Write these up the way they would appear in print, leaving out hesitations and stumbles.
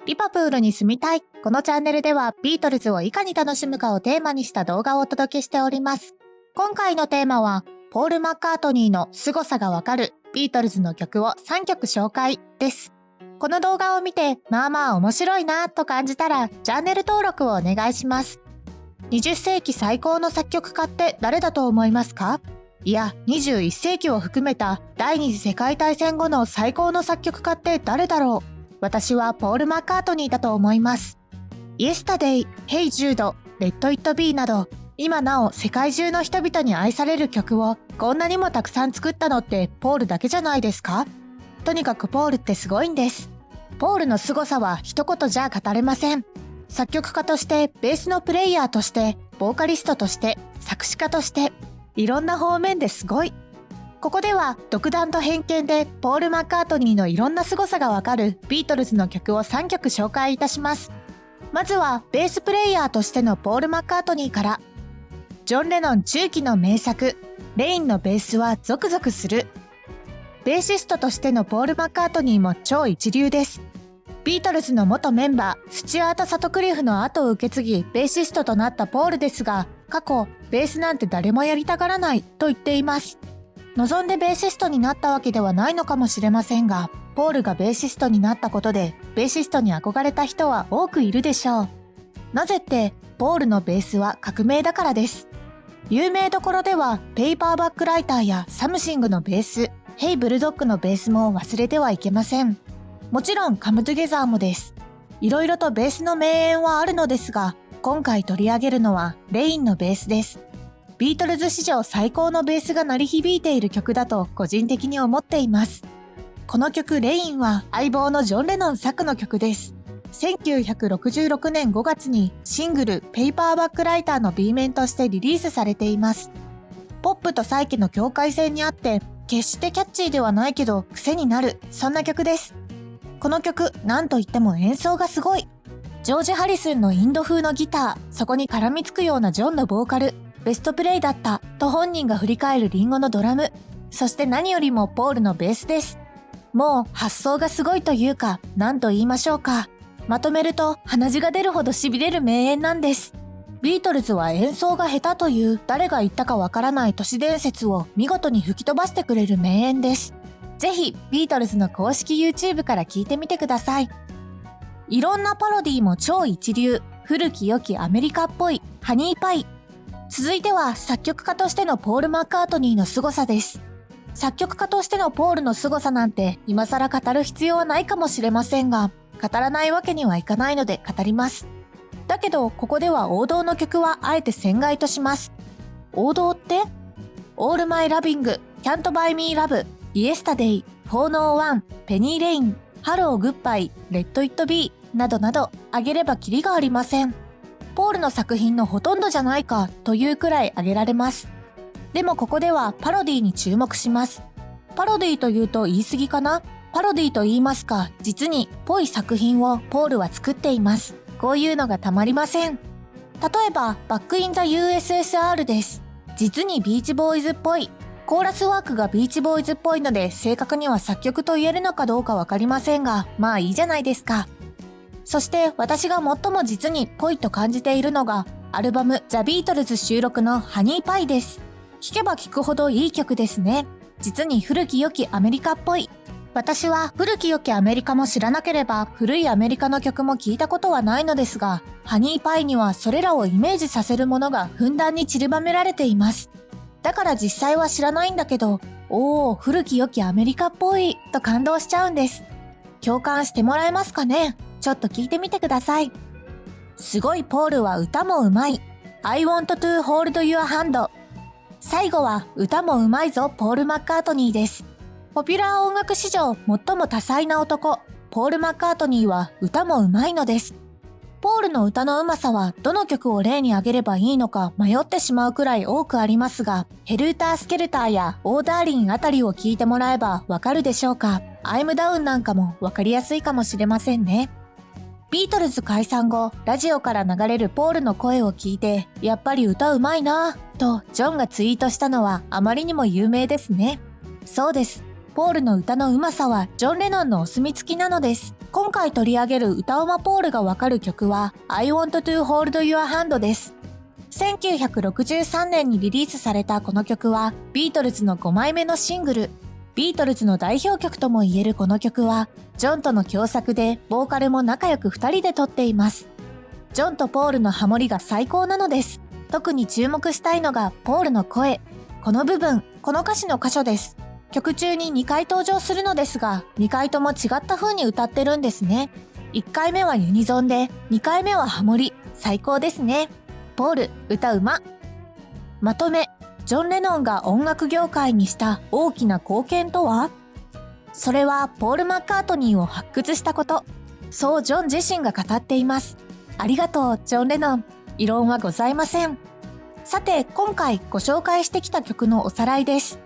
リバプールに住みたい。このチャンネルではビートルズをいかに楽しむかをテーマにした動画をお届けしております。今回のテーマは、ポール・マッカートニーの凄さがわかるビートルズの曲を3曲紹介です。この動画を見て、まあまあ面白いなと感じたら、チャンネル登録をお願いします。20世紀最高の作曲家って誰だと思いますか？いや、21世紀を含めた第二次世界大戦後の最高の作曲家って誰だろう？私はポール・マッカートニーだと思います。Yesterday、Hey Jude、Let It Be など、今なお世界中の人々に愛される曲をこんなにもたくさん作ったのってポールだけじゃないですか？とにかくポールってすごいんです。ポールの凄さは一言じゃ語れません。作曲家として、ベースのプレイヤーとして、ボーカリストとして、作詞家として、いろんな方面ですごい。ここでは独断と偏見でポール・マッカートニーのいろんな凄さがわかるビートルズの曲を3曲紹介いたします。まずはベースプレイヤーとしてのポール・マッカートニーから。ジョン・レノン中期の名作、レインのベースはゾクゾクする。ベーシストとしてのポール・マッカートニーも超一流です。ビートルズの元メンバー、スチュアート・サトクリフの後を受け継ぎ、ベーシストとなったポールですが、過去、ベースなんて誰もやりたがらないと言っています。望んでベーシストになったわけではないのかもしれませんが、ポールがベーシストになったことで、ベーシストに憧れた人は多くいるでしょう。なぜって、ポールのベースは革命だからです。有名どころでは、ペーパーバックライターやサムシングのベース、ヘイブルドッグのベースも忘れてはいけません。もちろんカムトゥゲザーもです。いろいろとベースの名演はあるのですが、今回取り上げるのはレインのベースです。ビートルズ史上最高のベースが鳴り響いている曲だと個人的に思っています。この曲レインは相棒のジョン・レノン作の曲です。1966年5月にシングルペーパーバックライターの B 面としてリリースされています。ポップとサイケの境界線にあって、決してキャッチーではないけど癖になる、そんな曲です。この曲、なんといっても演奏がすごい。ジョージ・ハリスンのインド風のギター、そこに絡みつくようなジョンのボーカル、ベストプレイだったと本人が振り返るリンゴのドラム、そして何よりもポールのベースです。もう発想がすごいというか、何と言いましょうか。まとめると鼻血が出るほど痺れる名演なんです。ビートルズは演奏が下手という誰が言ったかわからない都市伝説を見事に吹き飛ばしてくれる名演です。ぜひビートルズの公式 YouTube から聞いてみてください。いろんなパロディも超一流、古き良きアメリカっぽいハニーパイ。続いては作曲家としてのポール・マッカートニーの凄さです。作曲家としてのポールの凄さなんて今更語る必要はないかもしれませんが、語らないわけにはいかないので語ります。だけどここでは王道の曲はあえて船外とします。王道って All My Loving、Can't Buy Me Love、Yesterday、401、Penny Lane、Hello Goodbye、Let It Be などなど挙げればキリがありません。ポールの作品のほとんどじゃないかというくらい挙げられます。でもここではパロディに注目します。パロディというと言い過ぎかな？パロディと言いますか、実にぽい作品をポールは作っています。こういうのがたまりません。例えば、バックインザ USSR です。実にビーチボーイズっぽい。コーラスワークがビーチボーイズっぽいので、正確には作曲と言えるのかどうかわかりませんが、まあいいじゃないですか。そして私が最も実にぽいと感じているのが、アルバムザ・ビートルズ収録のハニーパイです。聴けば聴くほどいい曲ですね。実に古き良きアメリカっぽい。私は古き良きアメリカも知らなければ古いアメリカの曲も聞いたことはないのですが、ハニーパイにはそれらをイメージさせるものがふんだんに散りばめられています。だから実際は知らないんだけど、古き良きアメリカっぽいと感動しちゃうんです。共感してもらえますかね？ちょっと聞いてみてください。すごいポールは歌もうまい。I want to hold your hand。最後は歌もうまいぞポール・マッカートニーです。ポピュラー音楽史上最も多彩な男、ポール・マッカートニーは歌もうまいのです。ポールの歌のうまさはどの曲を例に挙げればいいのか迷ってしまうくらい多くありますが、ヘルーター・スケルターやオーダーリンあたりを聞いてもらえばわかるでしょうか。I'm Downなんかもわかりやすいかもしれませんね。ビートルズ解散後、ラジオから流れるポールの声を聞いて、やっぱり歌うまいなぁとジョンがツイートしたのはあまりにも有名ですね。そうです。ポールの歌のうまさはジョン・レノンのお墨付きなのです。今回取り上げる歌うまポールがわかる曲は I Want to Hold Your Hand です。1963年にリリースされたこの曲はビートルズの5枚目のシングル。ビートルズの代表曲とも言えるこの曲はジョンとの共作でボーカルも仲良く2人で撮っています。ジョンとポールのハモリが最高なのです。特に注目したいのがポールの声。この部分、この歌詞の箇所です。曲中に2回登場するのですが、2回とも違った風に歌ってるんですね。1回目はユニゾンで、2回目はハモリ。最高ですね。ポール、歌うま。まとめ、ジョン・レノンが音楽業界にした大きな貢献とは？それはポール・マッカートニーを発掘したこと。そうジョン自身が語っています。ありがとう、ジョン・レノン。異論はございません。さて、今回ご紹介してきた曲のおさらいです。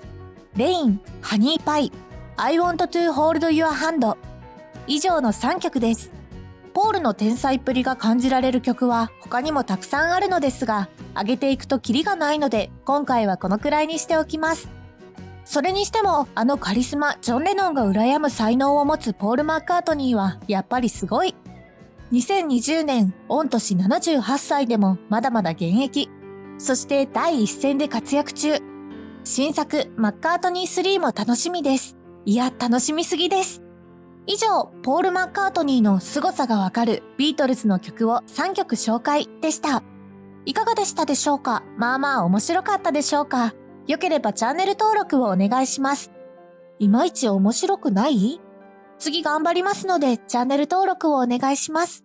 レイン、ハニーパイ、I Want to Hold Your Hand。以上の3曲です。ポールの天才っぷりが感じられる曲は他にもたくさんあるのですが、上げていくとキリがないので、今回はこのくらいにしておきます。それにしても、あのカリスマ、ジョン・レノンが羨む才能を持つポール・マッカートニーは、やっぱりすごい。2020年、御年78歳でもまだまだ現役。そして第一線で活躍中。新作、マッカートニー3も楽しみです。いや、楽しみすぎです。以上、ポール・マッカートニーの凄さがわかるビートルズの曲を3曲紹介でした。いかがでしたでしょうか？まあまあ面白かったでしょうか？よければチャンネル登録をお願いします。いまいち面白くない？次頑張りますのでチャンネル登録をお願いします。